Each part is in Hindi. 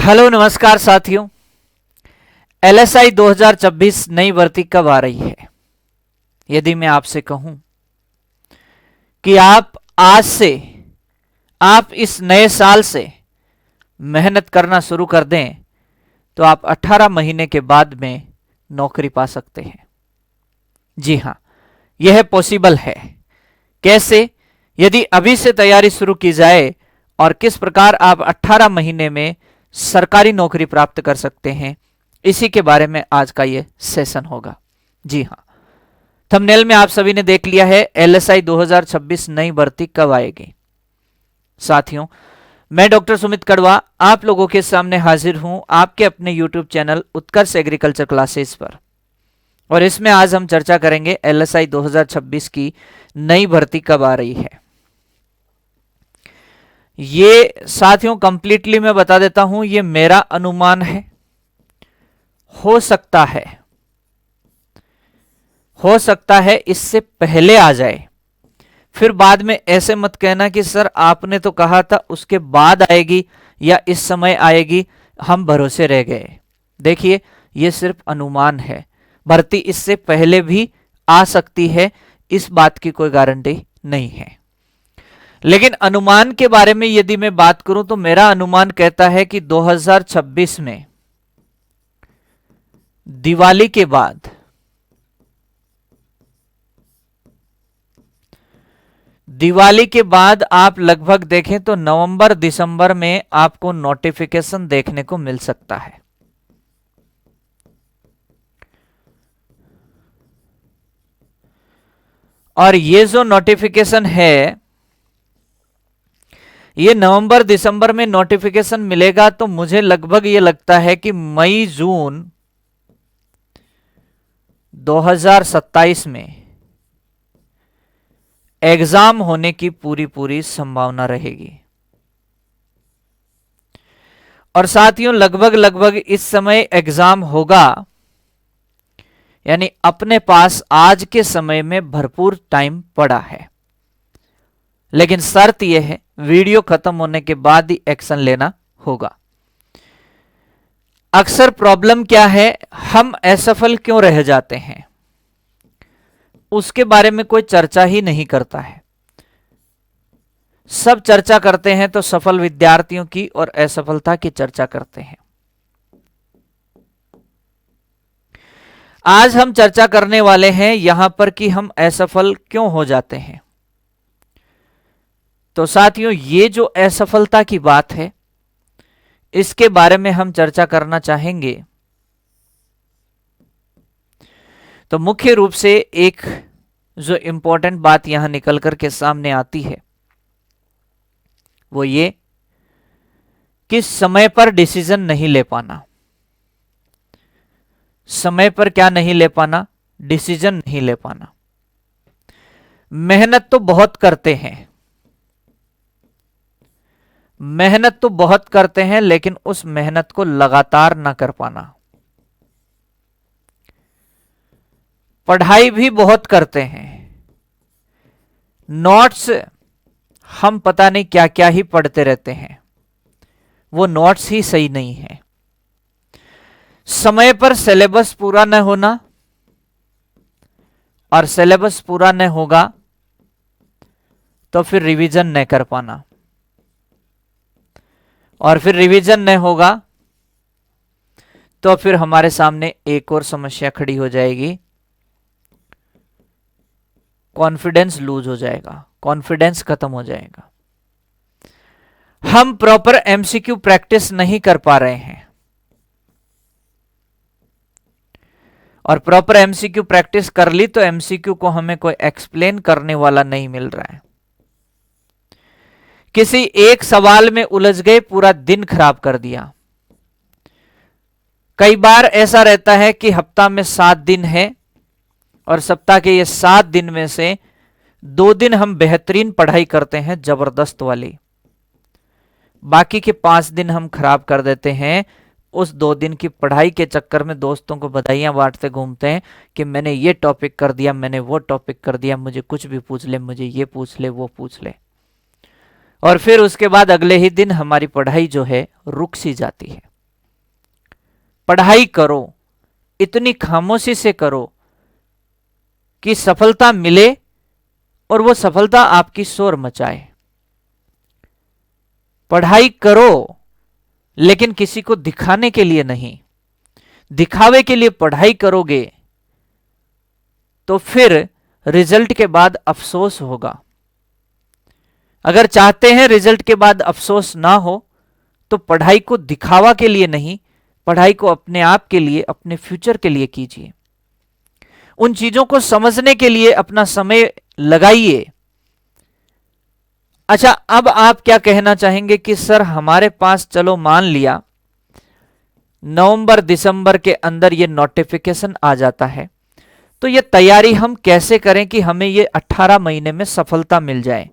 हेलो नमस्कार साथियों। एलएसआई 2026 नई भर्ती कब आ रही है? यदि मैं आपसे कहूं कि आप आज से, आप इस नए साल से मेहनत करना शुरू कर दें तो आप 18 महीने के बाद में नौकरी पा सकते हैं। जी हां, यह पॉसिबल है। कैसे? यदि अभी से तैयारी शुरू की जाए और किस प्रकार आप 18 महीने में सरकारी नौकरी प्राप्त कर सकते हैं, इसी के बारे में आज का यह सेशन होगा। जी हां, थंबनेल में आप सभी ने देख लिया है एलएसआई 2026 नई भर्ती कब आएगी। साथियों, मैं डॉक्टर सुमित कड़वा आप लोगों के सामने हाजिर हूं आपके अपने यूट्यूब चैनल उत्कर्ष एग्रीकल्चर क्लासेस पर, और इसमें आज हम चर्चा करेंगे एलएसआई 2026 की नई भर्ती कब आ रही है। ये साथियों कंप्लीटली मैं बता देता हूं, ये मेरा अनुमान है। हो सकता है इससे पहले आ जाए। फिर बाद में ऐसे मत कहना कि सर आपने तो कहा था उसके बाद आएगी या इस समय आएगी, हम भरोसे रह गए। देखिए, ये सिर्फ अनुमान है। भर्ती इससे पहले भी आ सकती है, इस बात की कोई गारंटी नहीं है। लेकिन अनुमान के बारे में यदि मैं बात करूं तो मेरा अनुमान कहता है कि 2026 में दिवाली के बाद आप लगभग देखें तो नवंबर दिसंबर में आपको नोटिफिकेशन देखने को मिल सकता है। और ये जो नोटिफिकेशन है, ये नवंबर दिसंबर में नोटिफिकेशन मिलेगा तो मुझे लगभग ये लगता है कि मई जून 2027 में एग्जाम होने की पूरी संभावना रहेगी। और साथियों, लगभग इस समय एग्जाम होगा, यानी अपने पास आज के समय में भरपूर टाइम पड़ा है। लेकिन शर्त यह है वीडियो खत्म होने के बाद ही एक्शन लेना होगा। अक्सर प्रॉब्लम क्या है, हम असफल क्यों रह जाते हैं, उसके बारे में कोई चर्चा ही नहीं करता है। सब चर्चा करते हैं तो सफल विद्यार्थियों की और असफलता की चर्चा करते हैं। आज हम चर्चा करने वाले हैं यहां पर कि हम असफल क्यों हो जाते हैं। तो साथियों, ये जो असफलता की बात है, इसके बारे में हम चर्चा करना चाहेंगे। तो मुख्य रूप से एक जो इंपॉर्टेंट बात यहां निकल कर के सामने आती है वो ये कि समय पर डिसीजन नहीं ले पाना। समय पर क्या नहीं ले पाना? डिसीजन नहीं ले पाना। मेहनत तो बहुत करते हैं, लेकिन उस मेहनत को लगातार ना कर पाना। पढ़ाई भी बहुत करते हैं, नोट्स हम पता नहीं क्या क्या ही पढ़ते रहते हैं, वो नोट्स ही सही नहीं है। समय पर सिलेबस पूरा न होना, और सिलेबस पूरा न होगा तो फिर रिवीजन न कर पाना, और फिर रिवीजन न होगा तो फिर हमारे सामने एक और समस्या खड़ी हो जाएगी, कॉन्फिडेंस लूज हो जाएगा, कॉन्फिडेंस खत्म हो जाएगा। हम प्रॉपर एमसीक्यू प्रैक्टिस नहीं कर पा रहे हैं, और प्रॉपर एमसीक्यू प्रैक्टिस कर ली तो एमसीक्यू को हमें कोई एक्सप्लेन करने वाला नहीं मिल रहा है। किसी एक सवाल में उलझ गए, पूरा दिन खराब कर दिया। कई बार ऐसा रहता है कि हफ्ता में 7 दिन है, और सप्ताह के ये 7 दिन में से 2 दिन हम बेहतरीन पढ़ाई करते हैं, जबरदस्त वाली। बाकी के 5 दिन हम खराब कर देते हैं। उस 2 दिन की पढ़ाई के चक्कर में दोस्तों को बधाइयां बांटते घूमते हैं कि मैंने ये टॉपिक कर दिया, मैंने वो टॉपिक कर दिया, मुझे कुछ भी पूछ ले, मुझे ये पूछ ले, वो पूछ ले। और फिर उसके बाद अगले ही दिन हमारी पढ़ाई जो है रुक सी जाती है। पढ़ाई करो, इतनी खामोशी से करो कि सफलता मिले और वो सफलता आपकी शोर मचाए। पढ़ाई करो लेकिन किसी को दिखाने के लिए नहीं। दिखावे के लिए पढ़ाई करोगे तो फिर रिजल्ट के बाद अफसोस होगा। अगर चाहते हैं रिजल्ट के बाद अफसोस ना हो तो पढ़ाई को दिखावा के लिए नहीं, पढ़ाई को अपने आप के लिए, अपने फ्यूचर के लिए कीजिए। उन चीजों को समझने के लिए अपना समय लगाइए। अच्छा, अब आप क्या कहना चाहेंगे कि सर हमारे पास, चलो मान लिया नवंबर दिसंबर के अंदर ये नोटिफिकेशन आ जाता है, तो ये तैयारी हम कैसे करें कि हमें ये 18 महीने में सफलता मिल जाए।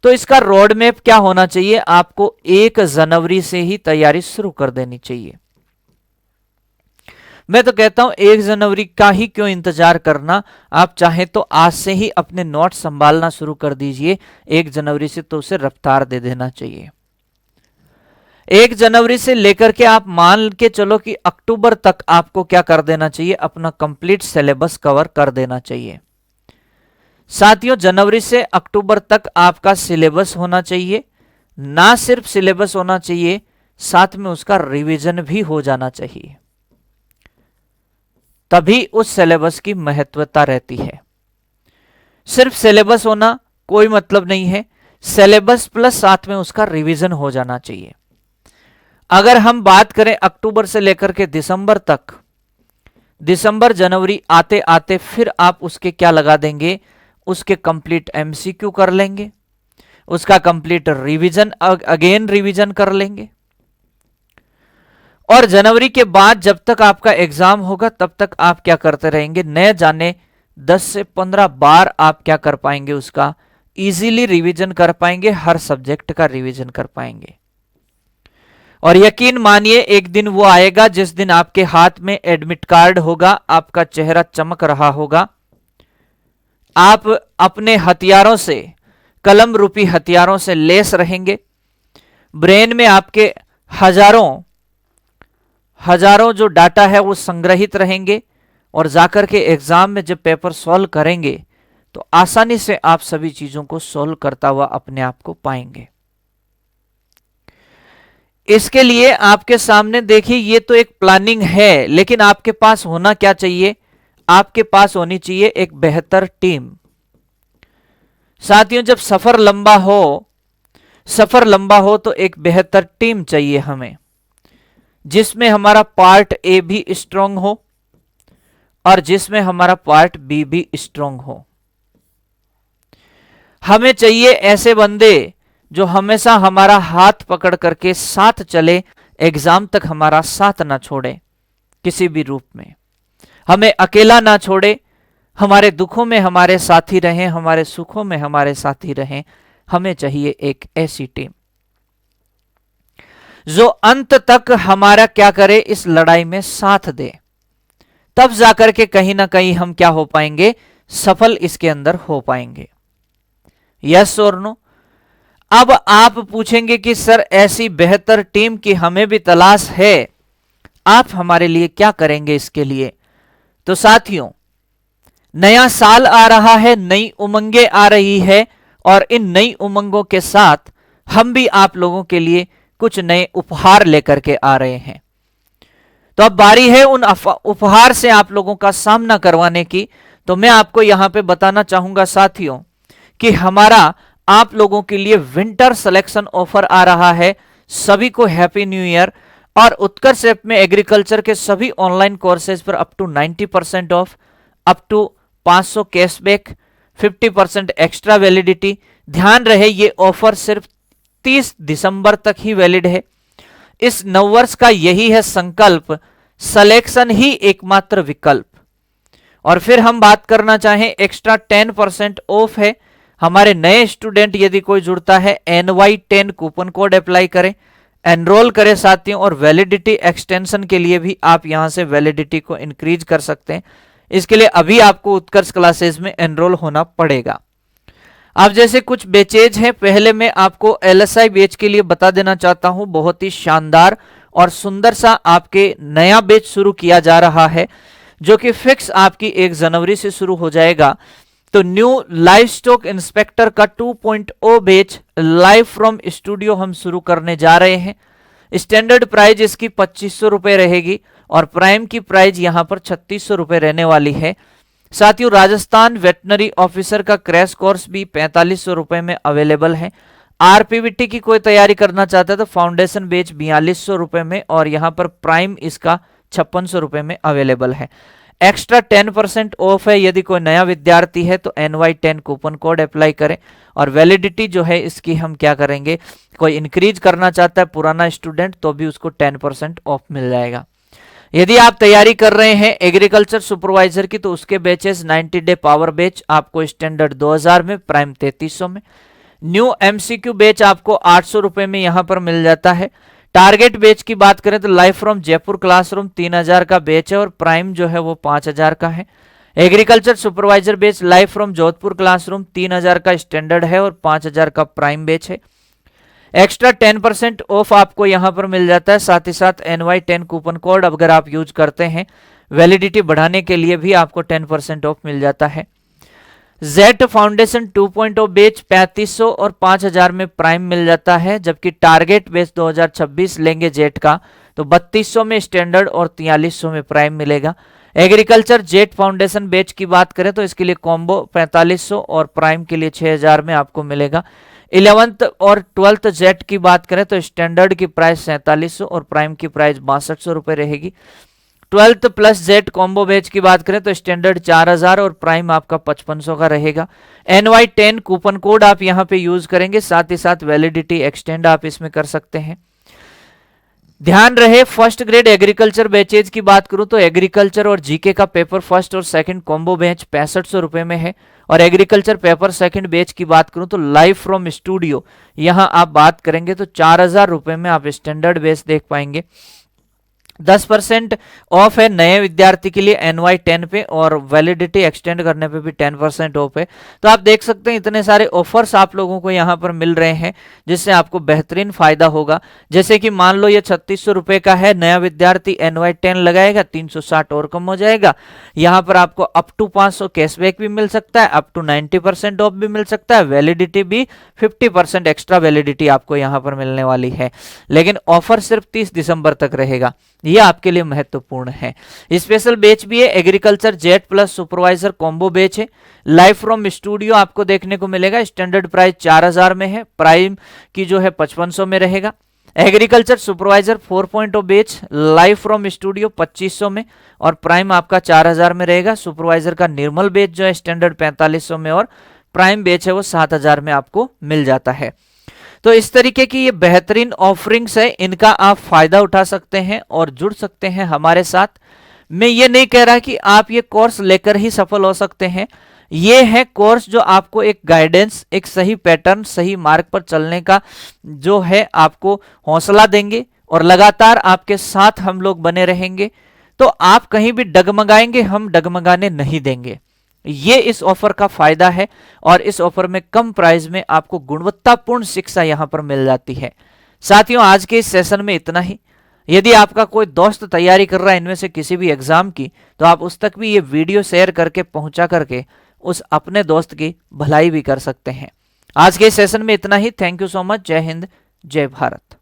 तो इसका रोड मैप क्या होना चाहिए? आपको 1 जनवरी से ही तैयारी शुरू कर देनी चाहिए। मैं तो कहता हूं 1 जनवरी का ही क्यों इंतजार करना, आप चाहे तो आज से ही अपने नोट संभालना शुरू कर दीजिए। 1 जनवरी से तो उसे रफ्तार दे देना चाहिए। 1 जनवरी से लेकर के आप मान के चलो कि अक्टूबर तक आपको क्या कर देना चाहिए? अपना कंप्लीट सिलेबस कवर कर देना चाहिए। साथियों, जनवरी से अक्टूबर तक आपका सिलेबस होना चाहिए। ना सिर्फ सिलेबस होना चाहिए, साथ में उसका रिवीजन भी हो जाना चाहिए। तभी उस सिलेबस की महत्वता रहती है। सिर्फ सिलेबस होना कोई मतलब नहीं है, सिलेबस प्लस साथ में उसका रिवीजन हो जाना चाहिए। अगर हम बात करें अक्टूबर से लेकर के दिसंबर तक, दिसंबर जनवरी आते आते फिर आप उसके क्या लगा देंगे? उसके कंप्लीट एमसीक्यू कर लेंगे, उसका कंप्लीट रिवीजन, अगेन रिवीजन कर लेंगे। और जनवरी के बाद जब तक आपका एग्जाम होगा तब तक आप क्या करते रहेंगे? न जाने 10 से 15 बार आप क्या कर पाएंगे? उसका इजीली रिवीजन कर पाएंगे, हर सब्जेक्ट का रिवीजन कर पाएंगे। और यकीन मानिए एक दिन वो आएगा जिस दिन आपके हाथ में एडमिट कार्ड होगा, आपका चेहरा चमक रहा होगा, आप अपने हथियारों से, कलम रूपी हथियारों से लेस रहेंगे, ब्रेन में आपके हजारों जो डाटा है वो संग्रहित रहेंगे, और जाकर के एग्जाम में जब पेपर सॉल्व करेंगे तो आसानी से आप सभी चीजों को सॉल्व करता हुआ अपने आप को पाएंगे। इसके लिए आपके सामने देखिए, ये तो एक प्लानिंग है, लेकिन आपके पास होना क्या चाहिए? आपके पास होनी चाहिए एक बेहतर टीम। साथियों, जब सफर लंबा हो तो एक बेहतर टीम चाहिए हमें, जिसमें हमारा पार्ट ए भी स्ट्रांग हो और जिसमें हमारा पार्ट बी भी स्ट्रांग हो। हमें चाहिए ऐसे बंदे जो हमेशा हमारा हाथ पकड़ करके साथ चले, एग्जाम तक हमारा साथ ना छोड़े किसी भी रूप में, हमें अकेला ना छोड़े, हमारे दुखों में हमारे साथी रहें, हमारे सुखों में हमारे साथी रहें। हमें चाहिए एक ऐसी टीम जो अंत तक हमारा क्या करे? इस लड़ाई में साथ दे। तब जाकर के कहीं ना कहीं हम क्या हो पाएंगे? सफल इसके अंदर हो पाएंगे। यस और नो? अब आप पूछेंगे कि सर ऐसी बेहतर टीम की हमें भी तलाश है, आप हमारे लिए क्या करेंगे इसके लिए? तो साथियों, नया साल आ रहा है, नई उमंगें आ रही है, और इन नई उमंगों के साथ हम भी आप लोगों के लिए कुछ नए उपहार लेकर के आ रहे हैं। तो अब बारी है उन उपहार से आप लोगों का सामना करवाने की। तो मैं आपको यहां पे बताना चाहूंगा साथियों कि हमारा आप लोगों के लिए विंटर सिलेक्शन ऑफर आ रहा है। सभी को हैप्पी न्यू ईयर। और उत्कर्ष ऐप में एग्रीकल्चर के सभी ऑनलाइन कोर्सेज पर up to 90% off, up to 500 cashback, 50% extra validity. ध्यान रहे ये ऑफर सिर्फ 30 दिसंबर तक ही वैलिड है। इस नववर्ष का यही है संकल्प, सिलेक्शन ही एकमात्र विकल्प। और फिर हम बात करना चाहें, एक्स्ट्रा 10% ऑफ है। हमारे नए स्टूडेंट यदि कोई जुड़ता है, NY10 कूपन कोड अप्लाई करें, एनरोल करें साथियों। और वैलिडिटी एक्सटेंशन के लिए भी आप यहां से वैलिडिटी को इंक्रीज कर सकते हैं। इसके लिए अभी आपको उत्कर्ष क्लासेस में एनरोल होना पड़ेगा। अब जैसे कुछ बैचेज हैं, पहले मैं आपको LSI बैच के लिए बता देना चाहता हूं, बहुत ही शानदार और सुंदर सा आपके नया बैच शुरू किया जा रहा है, जो कि फिक्स आपकी 1 जनवरी से शुरू हो जाएगा। तो न्यू लाइव स्टॉक इंस्पेक्टर का 2.0 बैच लाइव फ्रॉम स्टूडियो हम शुरू करने जा रहे हैं। स्टैंडर्ड प्राइस इसकी 2500 रुपए रहेगी और प्राइम की प्राइस यहां पर 3600 रुपए रहने वाली है। साथियों, राजस्थान वेटनरी ऑफिसर का क्रैश कोर्स भी 4500 रुपए में अवेलेबल है। आरपीवीटी की कोई तैयारी करना चाहता है तो फाउंडेशन बैच 4200 रुपए में और यहां पर प्राइम इसका 5600 रुपए में अवेलेबल है। एक्स्ट्रा 10% ऑफ है। यदि कोई नया विद्यार्थी है तो NY10 कूपन कोड अप्लाई करें और वैलिडिटी जो है इसकी हम क्या करेंगे, कोई इंक्रीज करना चाहता है पुराना स्टूडेंट तो भी उसको 10% ऑफ मिल जाएगा। यदि आप तैयारी कर रहे हैं एग्रीकल्चर सुपरवाइजर की तो उसके बैचेस 90 डे पावर बैच आपको स्टैंडर्ड 2000 में, प्राइम 3300 में। न्यू MCQ बैच आपको 800 रुपए में यहां पर मिल जाता है। टारगेट बैच की बात करें तो लाइव फ्रॉम जयपुर क्लासरूम 3000 का बैच है और प्राइम जो है वो 5000 का है। Agriculture supervisor batch live from Jodhpur classroom 3000 का स्टैंडर्ड है और 5000 का प्राइम बैच है। एक्स्ट्रा 10% ऑफ आपको यहां पर मिल जाता है। साथ ही साथ NY10 कूपन कोड अगर आप यूज करते हैं वैलिडिटी बढ़ाने के लिए भी आपको 10% ऑफ मिल जाता है। जेट फाउंडेशन 2.0 बैच 3500 और 5000 में प्राइम मिल जाता है, जबकि टारगेट बैच 2026 लेंगे जेट का तो 3200 में स्टैंडर्ड और 4300 में प्राइम मिलेगा। एग्रीकल्चर जेट फाउंडेशन बैच की बात करें तो इसके लिए कॉम्बो 4500 और प्राइम के लिए 6000 में आपको मिलेगा। 11th और 12th जेट की बात करें तो स्टैंडर्ड की प्राइस 4700 और प्राइम की प्राइस 6200 रुपए रहेगी। 12th plus jet combo batch की बात करें तो स्टैंडर्ड 4000 और प्राइम आपका 5500 का रहेगा। NY10 कूपन कोड आप यहां पे यूज करेंगे, साथ ही साथ वैलिडिटी एक्सटेंड आप इसमें कर सकते हैं। ध्यान रहे, फर्स्ट ग्रेड एग्रीकल्चर बैचेज की बात करूं तो एग्रीकल्चर और जीके का पेपर फर्स्ट और सेकंड कॉम्बो बैच 6500 रुपए में है और एग्रीकल्चर पेपर सेकंड बैच की बात करूं तो लाइव फ्रॉम स्टूडियो यहां आप बात करेंगे तो 4000 रुपए में आप स्टैंडर्ड बैच देख पाएंगे। 10% ऑफ है नए विद्यार्थी के लिए NY10 पे और वैलिडिटी एक्सटेंड करने पे भी 10% ऑफ है। तो आप देख सकते हैं इतने सारे ऑफर्स आप लोगों को यहाँ पर मिल रहे हैं जिससे आपको बेहतरीन फायदा होगा। जैसे कि मान लो ये 3600 रुपए का है, नया विद्यार्थी NY10 लगाएगा 360 और कम हो जाएगा। यहाँ पर आपको अप टू 500 कैशबैक भी मिल सकता है, अप टू 90% ऑफ भी मिल सकता है, वैलिडिटी भी 50% एक्स्ट्रा वैलिडिटी आपको यहाँ पर मिलने वाली है। लेकिन ऑफर सिर्फ 30 दिसंबर तक रहेगा, ये आपके लिए महत्वपूर्ण है। स्पेशल बैच भी है, agriculture jet plus supervisor combo batch है, लाइव फ्रॉम स्टूडियो आपको देखने को मिलेगा। स्टैंडर्ड प्राइस 4000 में है, प्राइम की जो है 5500 में रहेगा। Agriculture supervisor 4.0 batch live from studio 2500 में और प्राइम आपका 4000 में रहेगा। सुपरवाइजर का निर्मल बैच जो है स्टैंडर्ड 4500 में और प्राइम बैच है वो 7000 में आपको मिल जाता है। तो इस तरीके की ये बेहतरीन ऑफरिंग्स है, इनका आप फायदा उठा सकते हैं और जुड़ सकते हैं हमारे साथ। मैं ये नहीं कह रहा कि आप ये कोर्स लेकर ही सफल हो सकते हैं, ये है कोर्स जो आपको एक गाइडेंस, एक सही पैटर्न, सही मार्ग पर चलने का जो है आपको हौसला देंगे और लगातार आपके साथ हम लोग बने रहेंगे। तो आप कहीं भी डगमगाएंगे, हम डगमगाने नहीं देंगे। ये इस ऑफर का फायदा है और इस ऑफर में कम प्राइस में आपको गुणवत्तापूर्ण शिक्षा यहां पर मिल जाती है। साथियों, आज के इस सेशन में इतना ही। यदि आपका कोई दोस्त तैयारी कर रहा है इनमें से किसी भी एग्जाम की, तो आप उस तक भी ये वीडियो शेयर करके पहुंचा करके उस अपने दोस्त की भलाई भी कर सकते हैं। आज के इस सेशन में इतना ही। Thank you so much. जय हिंद, जय भारत।